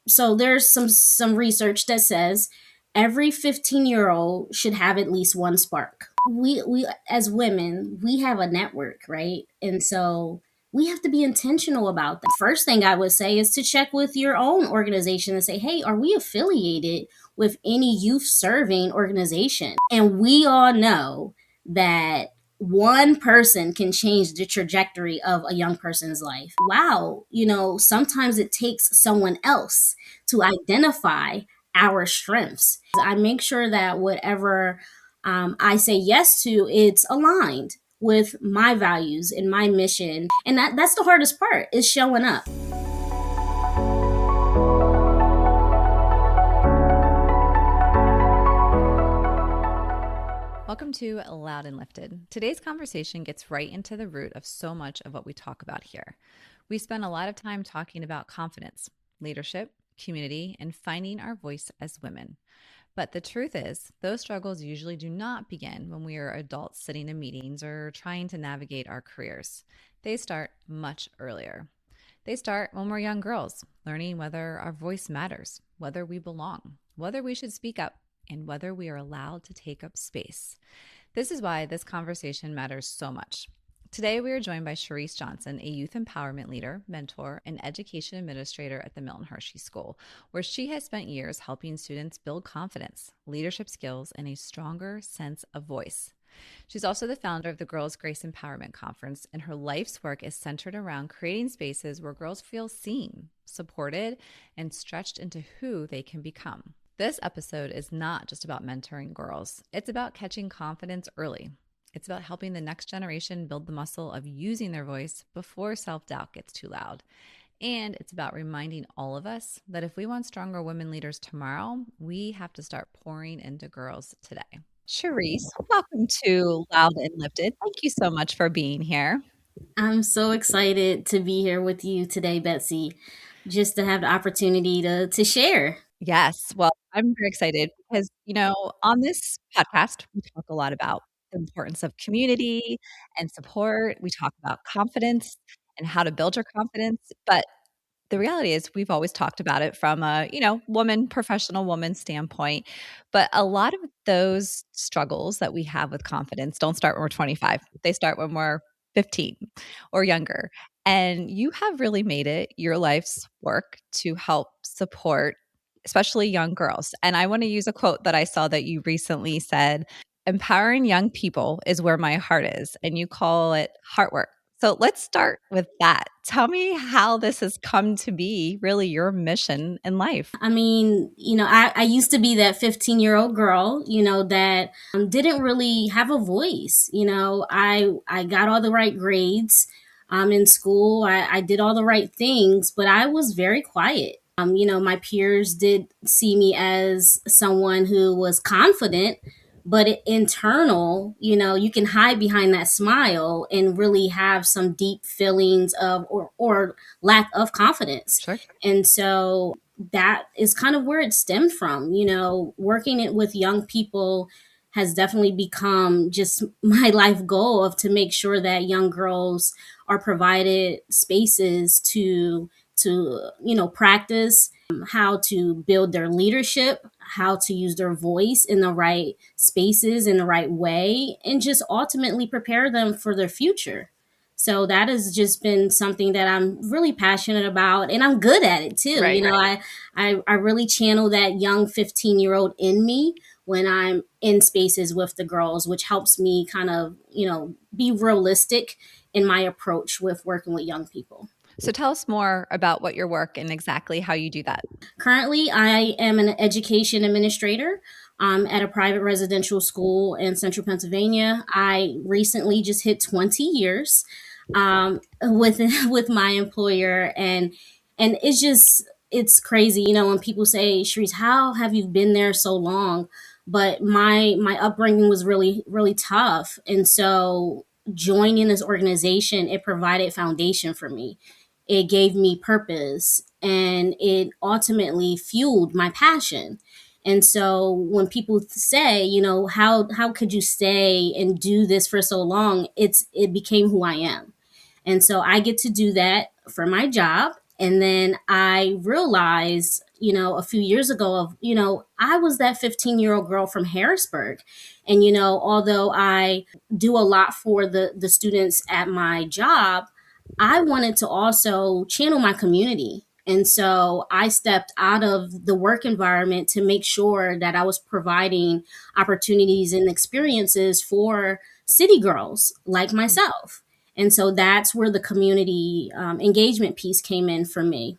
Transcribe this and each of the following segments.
So there's some research that says every 15-year-old should have at least one spark. We as women, we have a network, right? And so we have to be intentional about that. First thing I would say is to check with your own organization and say, hey, are we affiliated with any youth serving organization? And we all know that one person can change the trajectory of a young person's life. Wow, sometimes it takes someone else to identify our strengths. I make sure that whatever I say yes to, it's aligned with my values and my mission. And that's the hardest part, is showing up. Welcome to Loud and Lifted. Today's conversation gets right into the root of so much of what we talk about here. We spend a lot of time talking about confidence, leadership, community, and finding our voice as women. But the truth is, those struggles usually do not begin when we are adults sitting in meetings or trying to navigate our careers. They start much earlier. They start when we're young girls, learning whether our voice matters, whether we belong, whether we should speak up, and whether we are allowed to take up space. This is why this conversation matters so much. Today, we are joined by Sharice Johnson, a youth empowerment leader, mentor, and education administrator at the Milton Hershey School, where she has spent years helping students build confidence, leadership skills, and a stronger sense of voice. She's also the founder of the Girls Grace Empowerment Conference, and her life's work is centered around creating spaces where girls feel seen, supported, and stretched into who they can become. This episode is not just about mentoring girls. It's about catching confidence early. It's about helping the next generation build the muscle of using their voice before self-doubt gets too loud. And it's about reminding all of us that if we want stronger women leaders tomorrow, we have to start pouring into girls today. Sharice, welcome to Loud and Lifted. Thank you so much for being here. I'm so excited to be here with you today, Betsy, just to have the opportunity to share. Yes. Well, I'm very excited because, on this podcast, we talk a lot about the importance of community and support. We talk about confidence and how to build your confidence. But the reality is we've always talked about it from a, professional woman standpoint. But a lot of those struggles that we have with confidence don't start when we're 25. They start when we're 15 or younger. And you have really made it your life's work to help support especially young girls. And I want to use a quote that I saw that you recently said, empowering young people is where my heart is. And you call it heart work. So let's start with that. Tell me how this has come to be really your mission in life. I mean, I used to be that 15-year-old girl, that didn't really have a voice. I got all the right grades in school. I did all the right things, but I was very quiet. My peers did see me as someone who was confident, but internal, you can hide behind that smile and really have some deep feelings of or lack of confidence. Sure. And so that is kind of where it stemmed from. Working it with young people has definitely become just my life goal of to make sure that young girls are provided spaces to practice how to build their leadership, how to use their voice in the right spaces in the right way, and just ultimately prepare them for their future. So that has just been something that I'm really passionate about, and I'm good at it too. Right. I really channel that young 15-year-old in me when I'm in spaces with the girls, which helps me kind of, be realistic in my approach with working with young people. So tell us more about what your work and exactly how you do that. Currently, I am an education administrator at a private residential school in central Pennsylvania. I recently just hit 20 years with with my employer, and it's crazy, when people say, Sharice, how have you been there so long? But my upbringing was really, really tough, and so joining this organization, it provided foundation for me. It gave me purpose, and it ultimately fueled my passion. And so when people say, how could you stay and do this for so long? It became who I am. And so I get to do that for my job. And then I realized a few years ago of, I was that 15-year-old girl from Harrisburg. And, although I do a lot for the students at my job, I wanted to also channel my community. And so I stepped out of the work environment to make sure that I was providing opportunities and experiences for city girls like myself. And so that's where the community engagement piece came in for me.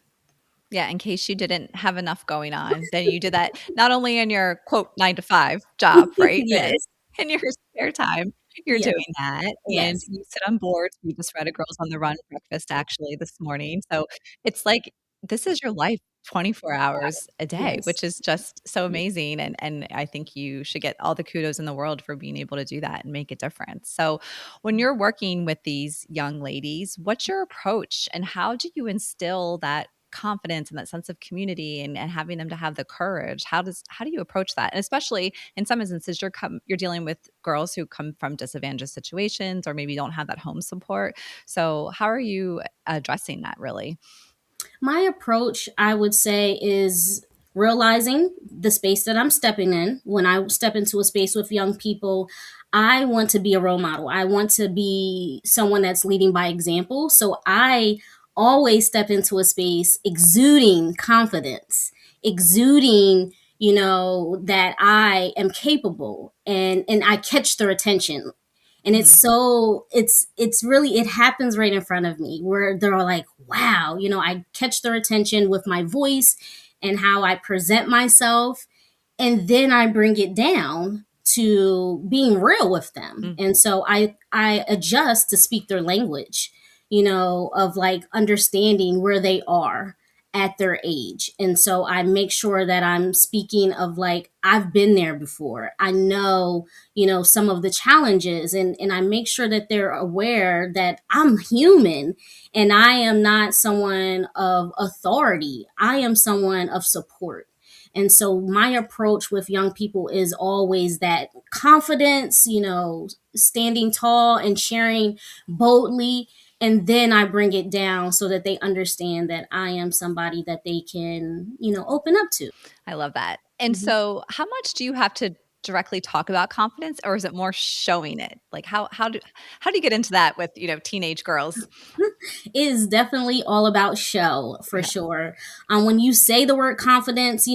Yeah, in case you didn't have enough going on, then you did that not only in your quote 9 to 5 job, right? But Yes. in your spare time, you're Yes. doing that. And Yes. you sit on boards. We just read a Girls on the Run breakfast actually this morning. So it's like this is your life 24 hours a day, Yes. which is just so amazing. And I think you should get all the kudos in the world for being able to do that and make a difference. So when you're working with these young ladies, what's your approach and how do you instill that confidence and that sense of community and having them to have the courage? How do you approach that? And especially in some instances, you're dealing with girls who come from disadvantaged situations or maybe don't have that home support. So how are you addressing that really? My approach, I would say, is realizing the space that I'm stepping in. When I step into a space with young people, I want to be a role model. I want to be someone that's leading by example. So I always step into a space exuding confidence, exuding, that I am capable, and I catch their attention. And it's Mhm. so it's really, it happens right in front of me where they're like, wow, I catch their attention with my voice and how I present myself, and then I bring it down to being real with them. Mm. And so I adjust to speak their language, of like understanding where they are at their age. And so I make sure that I'm speaking of like, I've been there before. I know, some of the challenges, and I make sure that they're aware that I'm human and I am not someone of authority. I am someone of support. And so my approach with young people is always that confidence, standing tall and sharing boldly. And then I bring it down so that they understand that I am somebody that they can, open up to. I love that. And Mhm. so how much do you have to directly talk about confidence or is it more showing it? Like how do you get into that with, teenage girls? It is definitely all about show for Yeah. sure. When you say the word confidence,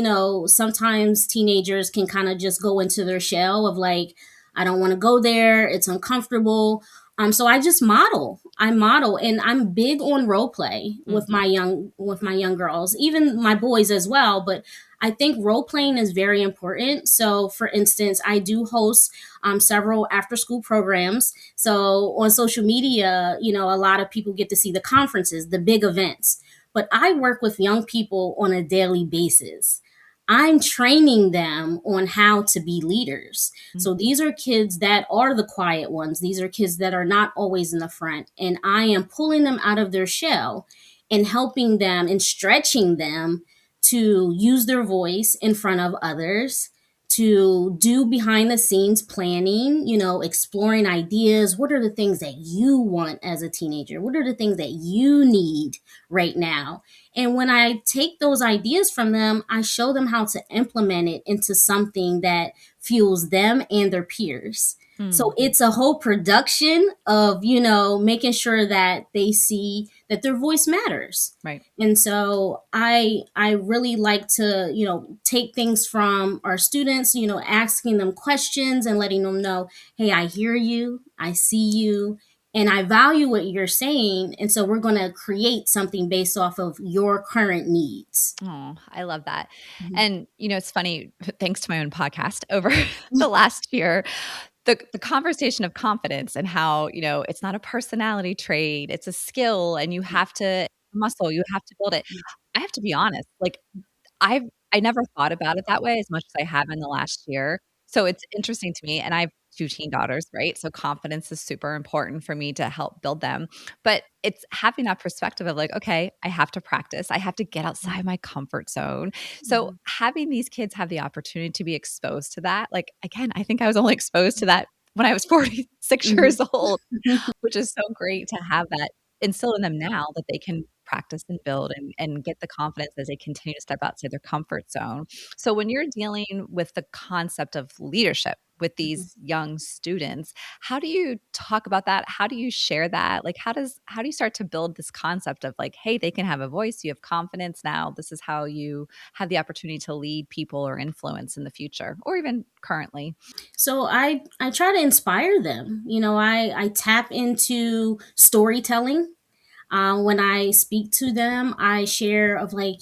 sometimes teenagers can kind of just go into their shell of like, I don't want to go there. It's uncomfortable. So I just model. I model, and I'm big on role play with Mhm. my young girls, even my boys as well. But I think role playing is very important. So, for instance, I do host several after school programs. So on social media, a lot of people get to see the conferences, the big events. But I work with young people on a daily basis. I'm training them on how to be leaders. So Mhm. these are kids that are the quiet ones. These are kids that are not always in the front. And I am pulling them out of their shell and helping them and stretching them to use their voice in front of others, to do behind the scenes planning, exploring ideas. What are the things that you want as a teenager? What are the things that you need right now? And when I take those ideas from them, I show them how to implement it into something that fuels them and their peers. So Mm. it's a whole production of, making sure that they see that their voice matters. Right. And so I really like to, take things from our students, asking them questions and letting them know, hey, I hear you, I see you, and I value what you're saying. And so we're going to create something based off of your current needs. Oh, I love that. Mhm. And, it's funny, thanks to my own podcast over the last year, the conversation of confidence and how, it's not a personality trait, it's a skill and you have to muscle, you have to build it. I have to be honest, like I never thought about it that way as much as I have in the last year. So it's interesting to me, and I have 2 teen daughters, right? So confidence is super important for me to help build them. But it's having that perspective of like, okay, I have to practice. I have to get outside my comfort zone. So Mhm. having these kids have the opportunity to be exposed to that, like again, I think I was only exposed to that when I was 46 Mhm. years old, which is so great to have that instilled in them now that they can practice and build and get the confidence as they continue to step outside their comfort zone. So when you're dealing with the concept of leadership with Mhm. these young students, how do you talk about that? How do you share that? Like how do you start to build this concept of like, hey, they can have a voice, you have confidence now. This is how you have the opportunity to lead people or influence in the future or even currently. So I try to inspire them. I tap into storytelling. When I speak to them, I share of like,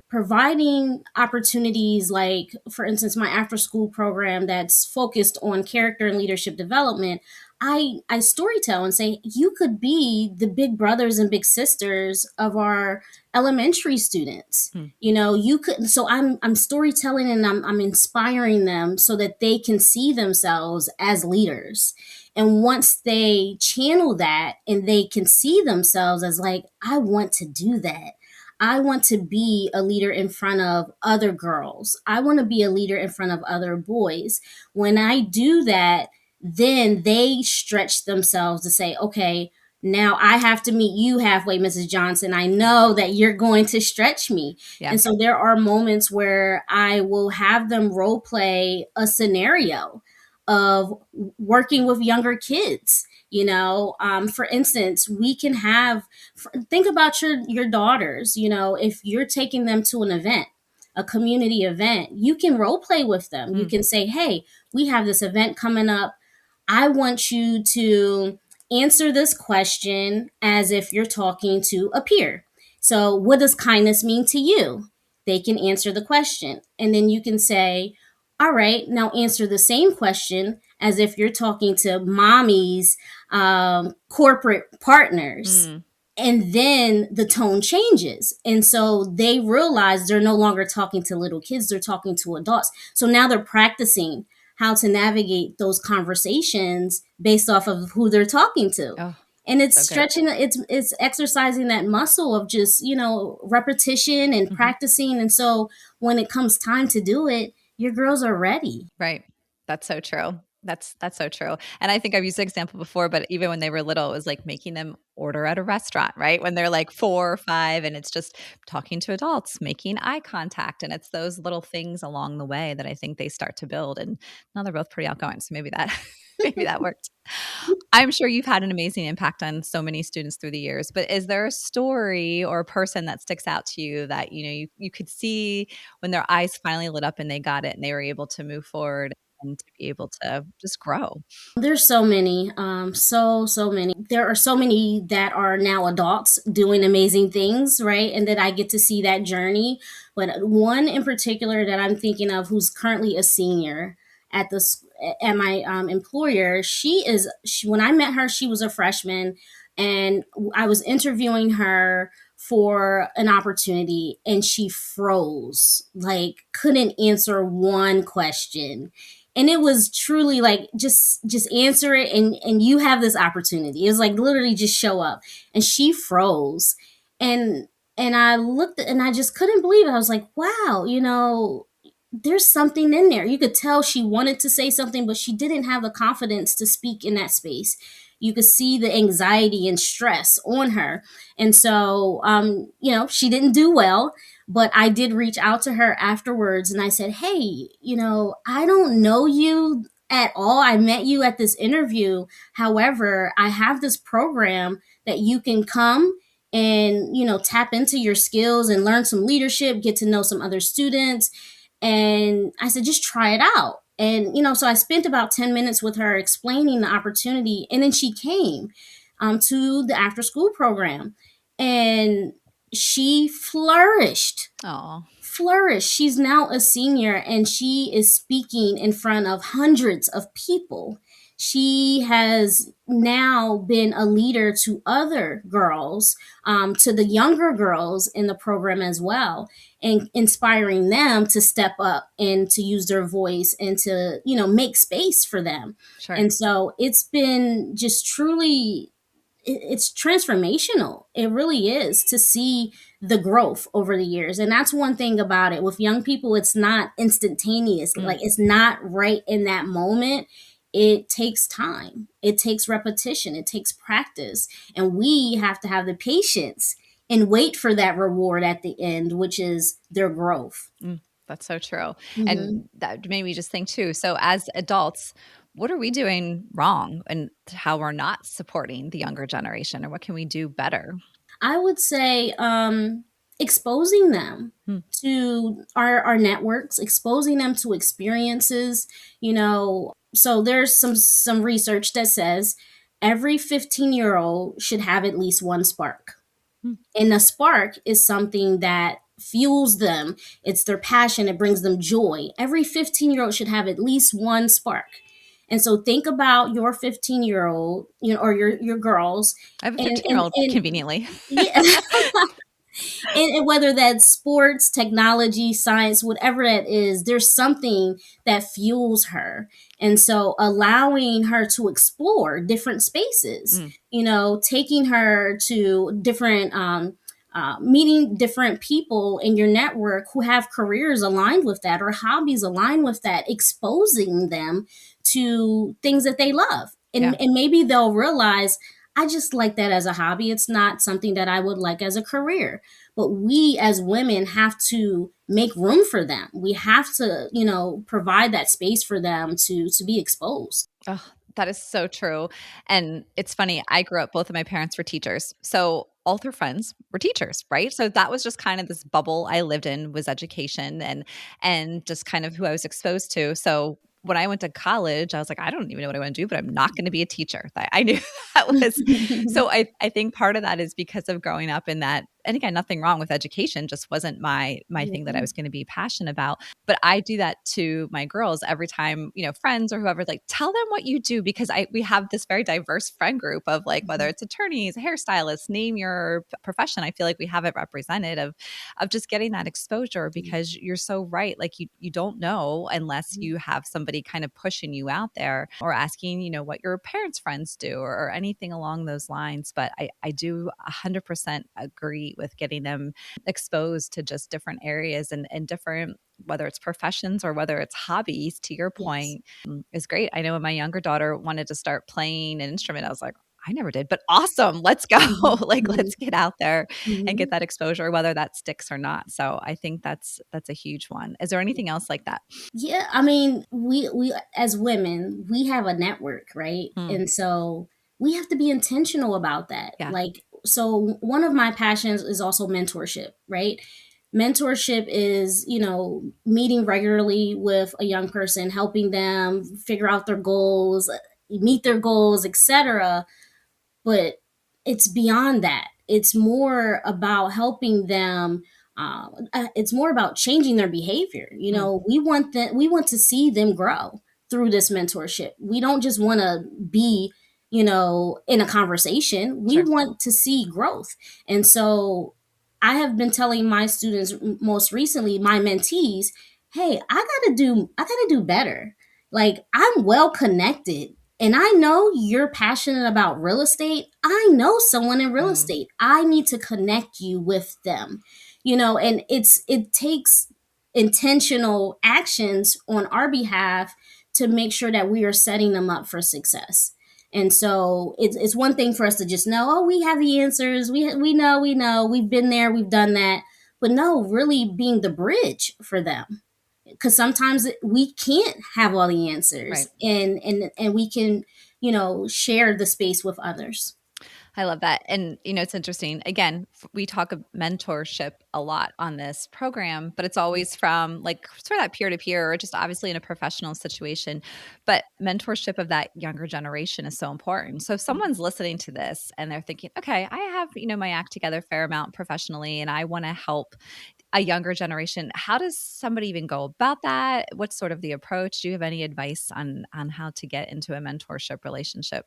providing opportunities, like, for instance, my after school program that's focused on character and leadership development. I storytell and say, you could be the big brothers and big sisters of our elementary students. Mm, You could, so I'm storytelling and I'm inspiring them so that they can see themselves as leaders. And once they channel that and they can see themselves as like, I want to do that. I want to be a leader in front of other girls. I want to be a leader in front of other boys. When I do that, then they stretch themselves to say, okay, now I have to meet you halfway, Mrs. Johnson. I know that you're going to stretch me. yeah. And so there are moments where I will have them role play a scenario of working with younger kids. For instance, we can have, think about your daughters. If you're taking them to an event, a community event, you can role play with them. You Mm, can say, hey, we have this event coming up. I want you to answer this question as if you're talking to a peer. So, what does kindness mean to you? They can answer the question. And then you can say, all right, now answer the same question as if you're talking to mommy's corporate partners. mm, And then the tone changes. And so they realize they're no longer talking to little kids, they're talking to adults. So now they're practicing how to navigate those conversations based off of who they're talking to. oh, And it's so good. stretching, it's exercising that muscle of just, repetition and Mhm. practicing. And so when it comes time to do it, your girls are ready. Right. That's so true. That's so true. And I think I've used the example before, but even when they were little, it was like making them order at a restaurant, right? When they're like 4 or 5 and it's just talking to adults, making eye contact. And it's those little things along the way that I think they start to build. And now they're both pretty outgoing. So maybe that maybe that worked. I'm sure you've had an amazing impact on so many students through the years, but is there a story or a person that sticks out to you that you could see when their eyes finally lit up and they got it and they were able to move forward and to be able to just grow? There's so many, so many. There are so many that are now adults doing amazing things, right? And that I get to see that journey. But one in particular that I'm thinking of, who's currently a senior at at my employer, when I met her, she was a freshman, and I was interviewing her for an opportunity, and she froze, like couldn't answer one question. And it was truly like, just answer it, and you have this opportunity. It was like literally just show up. And she froze. And I looked and I just couldn't believe it. I was like, wow, there's something in there. You could tell she wanted to say something, but she didn't have the confidence to speak in that space. You could see the anxiety and stress on her. And so, she didn't do well, but I did reach out to her afterwards and I said, hey, I don't know you at all. I met you at this interview. However, I have this program that you can come and, tap into your skills and learn some leadership, get to know some other students. And I said, just try it out. And, so I spent about 10 minutes with her explaining the opportunity. And then she came to the after school program, and she Oh, flourished. She's now a senior and she is speaking in front of hundreds of people. She has now been a leader to other girls, to the younger girls in the program as well, and inspiring them to step up and to use their voice and to, make space for them. sure. And so it's been just truly, it's transformational. It really is, to see the growth over the years. And that's one thing about it with young people. It's not instantaneous. Mm, Like, it's not right in that moment. It takes time. It takes repetition. It takes practice. And we have to have the patience and wait for that reward at the end, which is their growth. Mm, that's so true. And Mhm. that made me just think too. So, as adults, what are we doing wrong and how we're not supporting the younger generation, or what can we do better? I would say exposing them Hmm. to our networks, exposing them to experiences. So there's some research that says every 15-year-old should have at least one spark. Hmm. And a spark is something that fuels them. It's their passion. It brings them joy. Every 15-year-old should have at least one spark. And so think about your 15-year-old, or your girls, I have a and 15-year-old conveniently. yeah. And whether that's sports, technology, science, whatever that is, there's something that fuels her. And so allowing her to explore different spaces, Mm, taking her to different, meeting different people in your network who have careers aligned with that or hobbies aligned with that, exposing them to things that they love. yeah. And maybe they'll realize, I just like that as a hobby. It's not something that I would like as a career. But we as women have to make room for them. We have to, provide that space for them to be exposed. Oh, that is so true. And it's funny, I grew up, both of my parents were teachers. So all their friends were teachers, right? So that was just kind of this bubble I lived in, was education and just kind of who I was exposed to. So when I went to college, I was like, I don't even know what I want to do, but I'm not going to be a teacher. I knew that was so I think part of that is because of growing up in that. And again, nothing wrong with education, just wasn't my thing that I Yeah. was going to be passionate about. But I do that to my girls every time, friends or whoever, like, tell them what you do, because we have this very diverse friend group of, like, whether it's attorneys, hairstylists, name your profession. I feel like we have it represented of just getting that exposure, because you're so right. Like, you don't know unless you have somebody kind of pushing you out there or asking, what your parents' friends do, or anything along those lines. But I do 100% agree with getting them exposed to just different areas and different, whether it's professions or whether it's hobbies, to your Yes. point, is great. I know when my younger daughter wanted to start playing an instrument, I was like, I never did, but awesome. Let's go. Mhm. Like, Mhm. let's get out there and get Mhm. that exposure, whether that sticks or not. So I think that's a huge one. Is there anything else like that? Yeah, I mean, we as women, we have a network, right? Mm, And so we have to be intentional about that. yeah. Like, so one of my passions is also mentorship, right? Mentorship is, meeting regularly with a young person, helping them figure out their goals, meet their goals, etc. But it's beyond that. It's more about helping them. It's more about changing their behavior. Mm, We want to see them grow through this mentorship. We don't just want to be, in a conversation. We sure. want to see growth. And so I have been telling my students, most recently, my mentees, hey, I gotta do better. Like, I'm well connected, and I know you're passionate about real estate. I know someone in real Mm, estate. I need to connect you with them. And it takes intentional actions on our behalf to make sure that we are setting them up for success. And so it's one thing for us to just know, oh, we have the answers. We know, we've been there, we've done that. But no, really being the bridge for them, because sometimes we can't have all the answers, right. and we can, share the space with others. I love that. And, it's interesting. Again, we talk of mentorship a lot on this program, but it's always from, like, sort of that peer to peer, or just obviously in a professional situation. But mentorship of that younger generation is so important. So if someone's listening to this and they're thinking, okay, I have, my act together a fair amount professionally, and I want to help a younger generation, how does somebody even go about that? What's sort of the approach? Do you have any advice on how to get into a mentorship relationship?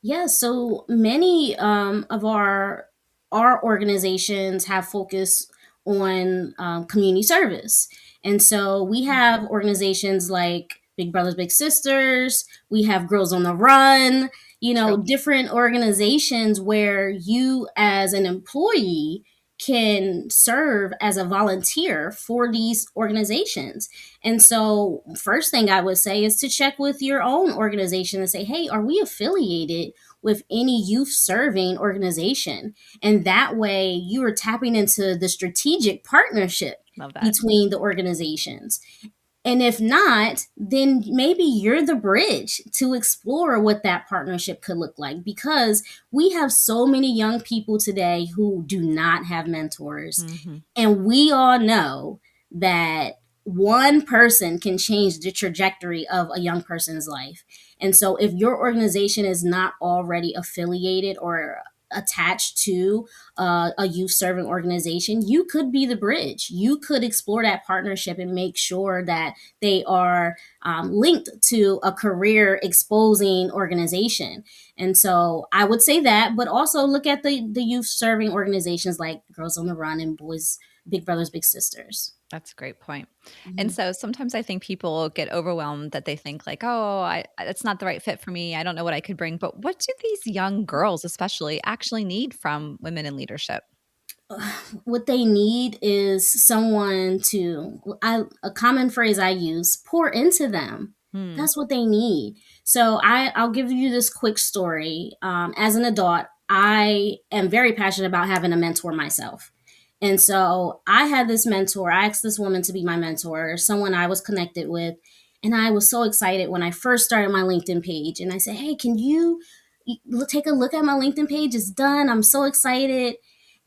Yeah, so many of our organizations have focus on community service, and so we have organizations like Big Brothers Big Sisters. We have Girls on the Run. True. Different organizations where you, as an employee, can serve as a volunteer for these organizations. And so, first thing I would say is to check with your own organization and say, hey, are we affiliated with any youth serving organization. And that way you are tapping into the strategic partnership Love that. between the organizations. And if not, then maybe you're the bridge to explore what that partnership could look like, because we have so many young people today who do not have mentors. Mm-hmm. And we all know that one person can change the trajectory of a young person's life. And so if your organization is not already affiliated or attached to a youth serving organization, you could be the bridge. You could explore that partnership and make sure that they are linked to a career exposing organization. And so I would say that, but also look at the youth serving organizations like Girls on the Run and Boys Big Brothers Big Sisters. That's a great point. And Mm-hmm. so sometimes I think people get overwhelmed that they think like, oh, it's not the right fit for me. I don't know what I could bring. But what do these young girls especially actually need from women in leadership? What they need is someone to, a common phrase I use, pour into them. Hmm. That's what they need. So I'll give you this quick story. As an adult, I am very passionate about having a mentor myself. And so I had this mentor. I asked this woman to be my mentor, someone I was connected with. And I was so excited when I first started my LinkedIn page. And I said, hey, can you take a look at my LinkedIn page? It's done. I'm so excited.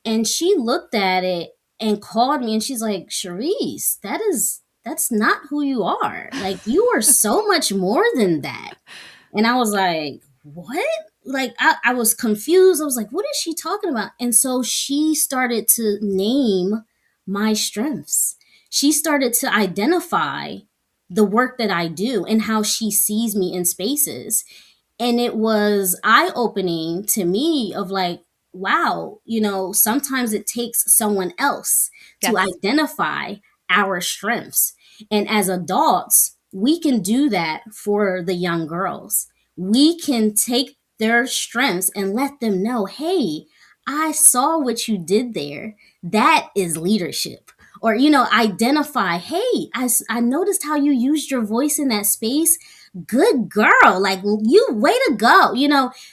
And she looked at it and called me and she's like, Sharice, that's not who you are. Like, you are so much more than that. And I was like, what? Like, I was confused. I was like, what is she talking about? And so she started to name my strengths. She started to identify the work that I do and how she sees me in spaces. And it was eye opening to me of like, wow, sometimes it takes someone else to Yes. identify our strengths. And as adults, we can do that for the young girls. We can take their strengths and let them know, hey, I saw what you did there. That is leadership. Or, identify, hey, I noticed how you used your voice in that space. Good girl. Like, you, way to go.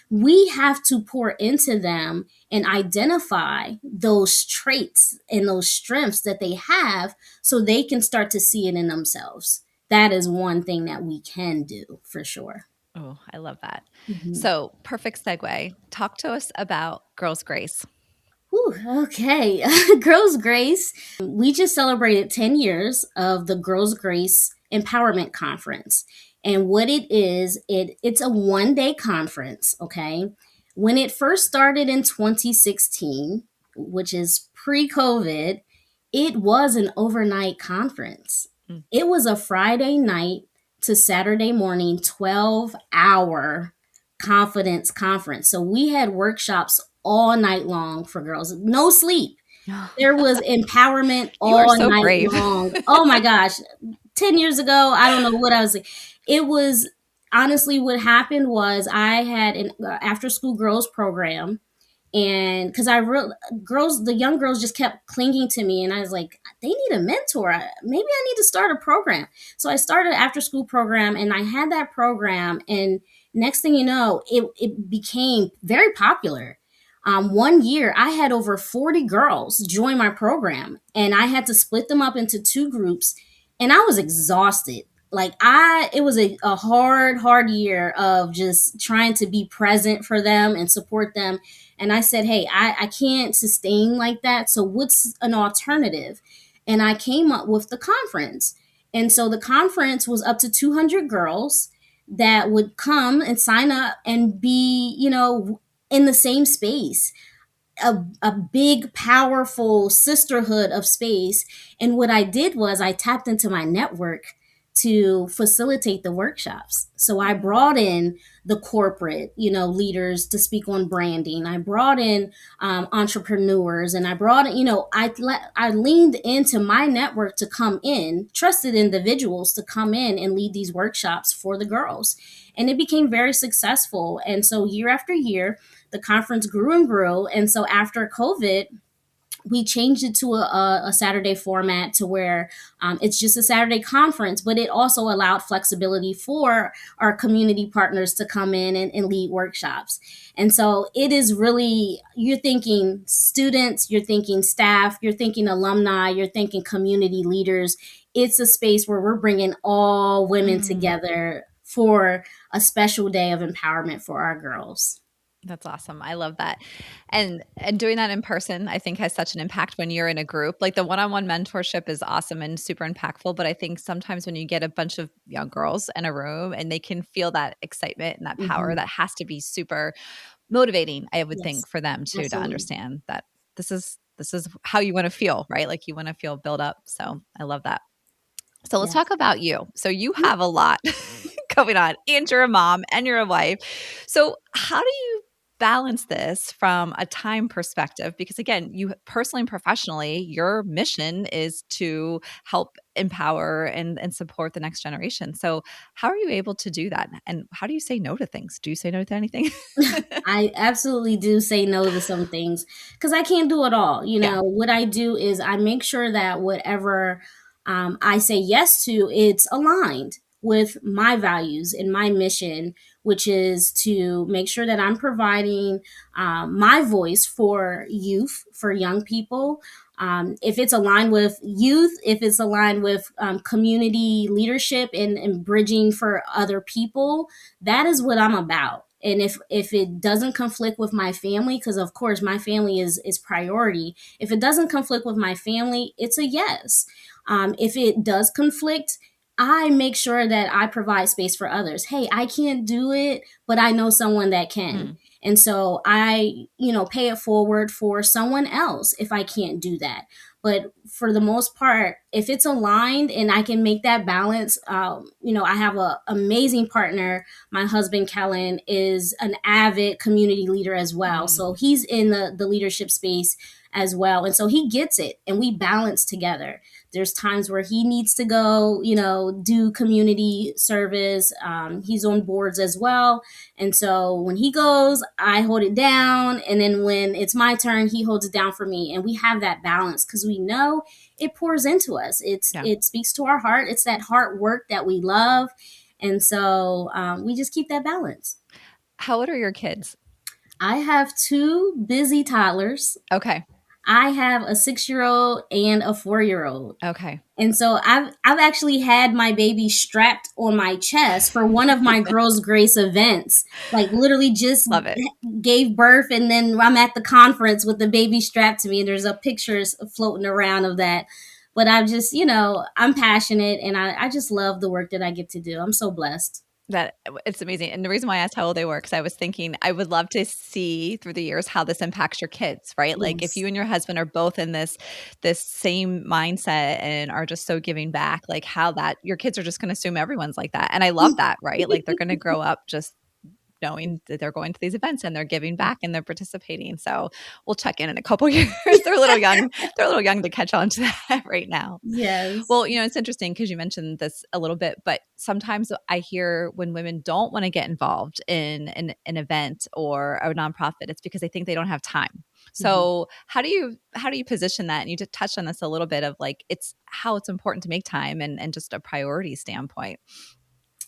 We have to pour into them and identify those traits and those strengths that they have so they can start to see it in themselves. That is one thing that we can do for sure. Oh, I love that. Mhm. So, perfect segue. Talk to us about Girls Grace. Whew, okay. Girls Grace. We just celebrated 10 years of the Girls Grace Empowerment Conference. And what it is, it's a 1 day conference, okay? When it first started in 2016, which is pre-COVID, it was an overnight conference. Mm. It was a Friday night to Saturday morning 12-hour confidence conference. So we had workshops all night long for girls. No sleep. There was empowerment You are all so night brave. long. Oh my gosh. 10 years ago, I don't know what I was like. It was honestly what happened was I had an after school girls program, and because the young girls just kept clinging to me, and I was like, they need a mentor. Maybe I need to start a program. So I started an after school program, and I had that program, and next thing you know, it became very popular. 1 year I had over 40 girls join my program, and I had to split them up into two groups, and I was exhausted. Like, it was a hard year of just trying to be present for them and support them. And I said, hey, I can't sustain like that. So what's an alternative? And I came up with the conference. And so the conference was up to 200 girls that would come and sign up and be, in the same space, a big, powerful sisterhood of space. And what I did was I tapped into my network to facilitate the workshops. So I brought in the corporate, leaders to speak on branding. I brought in entrepreneurs, and I brought in, I leaned into my network to come in, trusted individuals to come in and lead these workshops for the girls. And it became very successful. And so year after year, the conference grew and grew. And so after COVID, we changed it to a Saturday format to where it's just a Saturday conference, but it also allowed flexibility for our community partners to come in and lead workshops. And so it is really, you're thinking students, you're thinking staff, you're thinking alumni, you're thinking community leaders. It's a space where we're bringing all women Mm. together for a special day of empowerment for our girls. That's awesome. I love that. And doing that in person, I think has such an impact when you're in a group. Like the one-on-one mentorship is awesome and super impactful, but I think sometimes when you get a bunch of young girls in a room and they can feel that excitement and that power, Hmm. that has to be super motivating, I would Yes, think, for them too, to absolutely. understand that this is how you want to feel, right? Like you want to feel built up. So I love that. So let's Yes. talk about you. So you have a lot going on, and you're a mom and you're a wife. So how do you balance this from a time perspective? Because again, you personally and professionally, your mission is to help empower and support the next generation. So how are you able to do that? And how do you say no to things? Do you say no to anything? I absolutely do say no to some things because I can't do it all. Yeah. What I do is I make sure that whatever I say yes to, it's aligned with my values and my mission, which is to make sure that I'm providing my voice for youth, for young people. If it's aligned with youth, if it's aligned with community leadership and bridging for other people, that is what I'm about. And if it doesn't conflict with my family, because of course my family is priority, if it doesn't conflict with my family, it's a yes. If it does conflict, I make sure that I provide space for others. Hey, I can't do it, but I know someone that can. Mm, And so I pay it forward for someone else if I can't do that. But for the most part, if it's aligned and I can make that balance, I have an amazing partner. My husband, Kellen, is an avid community leader as well. mm. So he's in the leadership space as well. And so he gets it and we balance together. There's times where he needs to go, do community service. He's on boards as well. And so when he goes, I hold it down. And then when it's my turn, he holds it down for me. And we have that balance because we know it pours into us. Yeah. It speaks to our heart. It's that heart work that we love. And so we just keep that balance. How old are your kids? I have two busy toddlers. Okay. I have a 6-year old and a 4-year old. Okay. And so I've actually had my baby strapped on my chest for one of my Girls Grace events. Like literally just Love it. gave birth and then I'm at the conference with the baby strapped to me and there's a pictures floating around of that. But I'm just, I'm passionate and I just love the work that I get to do. I'm so blessed. That it's amazing, and the reason why I asked how old they were, because I was thinking I would love to see through the years how this impacts your kids, right? Like if Yes. you and your husband are both in this same mindset and are just so giving back, like how that your kids are just going to assume everyone's like that, and I love that, right? Like they're going to grow up just knowing that they're going to these events and they're giving back and they're participating. So we'll check in a couple years. They're a little young. They're a little young to catch on to that right now. Yes. Well, it's interesting because you mentioned this a little bit, but sometimes I hear when women don't want to get involved in an event or a nonprofit, it's because they think they don't have time. Mhm. So how do you position that? And you just touched on this a little bit of like it's how it's important to make time and just a priority standpoint.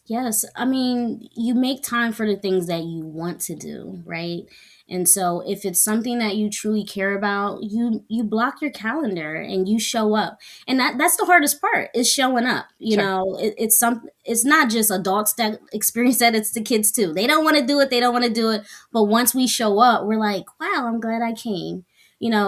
Yes, I mean, you make time for the things that you want to do, right? And so if it's something that you truly care about, you block your calendar and you show up. And that's the hardest part is showing up. Sure. It's not just adults that experience that, it's the kids too. They don't want to do it, they don't want to do it, but once we show up, we're like, "Wow, I'm glad I came."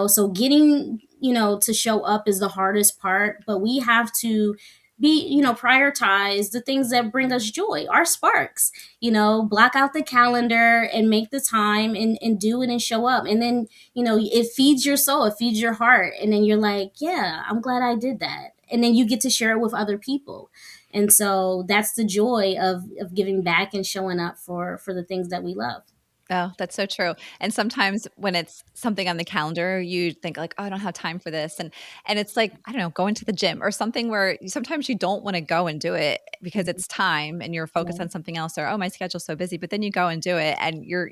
So getting, to show up is the hardest part, but we have to prioritize the things that bring us joy, our sparks. Block out the calendar and make the time and do it and show up. And then it feeds your soul, it feeds your heart, and then you're like, yeah, I'm glad I did that. And then you get to share it with other people. And so that's the joy of giving back and showing up for the things that we love. Oh, that's so true. And sometimes when it's something on the calendar, you think like, "Oh, I don't have time for this." And it's like, I don't know, going to the gym or something where sometimes you don't want to go and do it because Mhm. it's time and you're focused Right. on something else or, "Oh, my schedule's so busy." But then you go and do it and you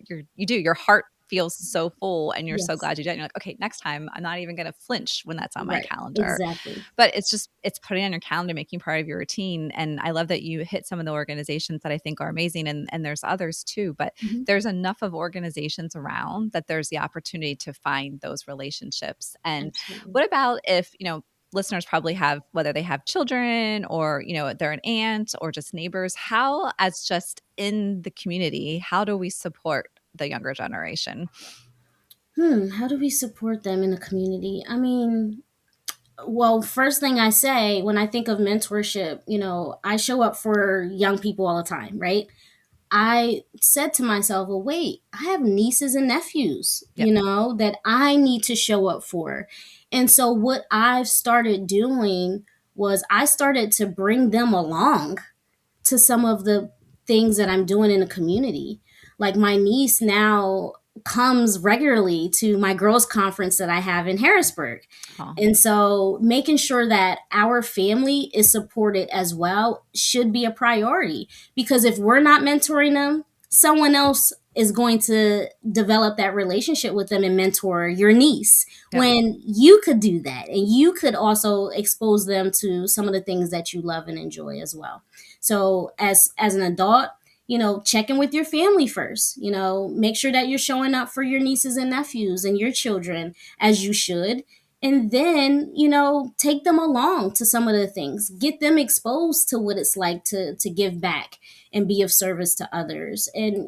do. Your heart feels so full and you're so Yes. glad you did. And you're like, okay, next time I'm not even going to flinch when that's on my Right. calendar. Exactly. But it's putting on your calendar, making part of your routine. And I love that you hit some of the organizations that I think are amazing. And there's others too, but Hmm. there's enough of organizations around that there's the opportunity to find those relationships. And Absolutely. what about if, listeners probably have, whether they have children or, they're an aunt or just neighbors, how, as just in the community, how do we support the younger generation? How do we support them in the community? I mean, well, first thing I say when I think of mentorship, I show up for young people all the time, right? I said to myself, well, wait, I have nieces and nephews, Yep. that I need to show up for. And so what I've started doing was I started to bring them along to some of the things that I'm doing in the community. Like my niece now comes regularly to my girls' conference that I have in Harrisburg. Oh, And so making sure that our family is supported as well should be a priority because if we're not mentoring them, someone else is going to develop that relationship with them and mentor your niece yep. when you could do that and you could also expose them to some of the things that you love and enjoy as well. So as an adult, check in with your family first. Make sure that you're showing up for your nieces and nephews and your children as you should. And then, take them along to some of the things. Get them exposed to what it's like to give back and be of service to others. And,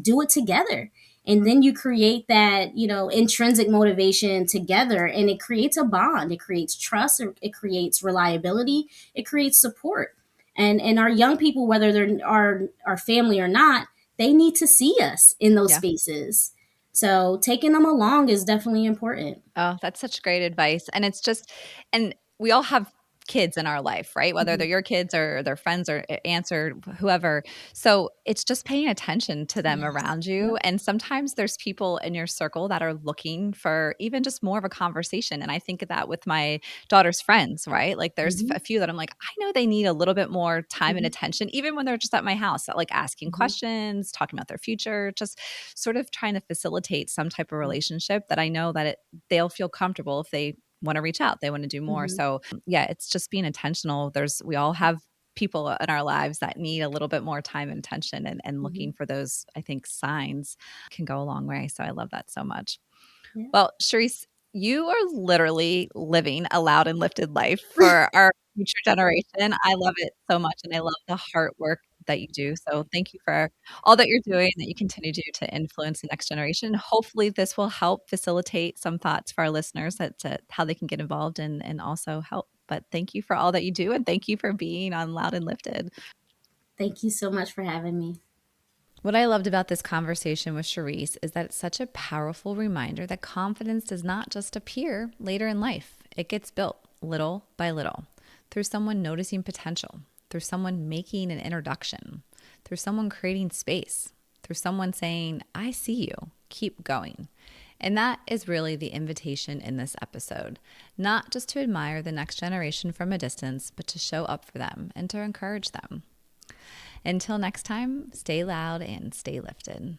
do it together. And then you create that, intrinsic motivation together and it creates a bond. It creates trust, it creates reliability, it creates support. And our young people, whether they're our family or not, they need to see us in those Yeah. spaces. So taking them along is definitely important. Oh, that's such great advice. And it's just, and we all have kids in our life, right? Whether they're Mhm. your kids or their friends or aunts or whoever. So it's just paying attention to them Yes. around you. Yep. And sometimes there's people in your circle that are looking for even just more of a conversation. And I think of that with my daughter's friends, right? Like there's a Mhm. few that I'm like, I know they need a little bit more time and Mhm. attention, even when they're just at my house, like asking Mhm. questions, talking about their future, just sort of trying to facilitate some type of relationship that I know that they'll feel comfortable if they want to reach out, they want to do more. Mhm. So yeah, it's just being intentional. We all have people in our lives that need a little bit more time and attention, and looking Mhm. for those, I think, signs can go a long way. So I love that so much. Yeah. Well, Sharice, you are literally living a loud and lifted life for our future generation. I love it so much, and I love the hard work that you do. So thank you for all that you're doing, that you continue to do to influence the next generation. Hopefully, this will help facilitate some thoughts for our listeners that to how they can get involved and also help. But thank you for all that you do, and thank you for being on Loud and Lifted. Thank you so much for having me. What I loved about this conversation with Sharice is that it's such a powerful reminder that confidence does not just appear later in life. It gets built little by little through someone noticing potential, through someone making an introduction, through someone creating space, through someone saying, I see you, keep going. And that is really the invitation in this episode, not just to admire the next generation from a distance, but to show up for them and to encourage them. Until next time, stay loud and stay lifted.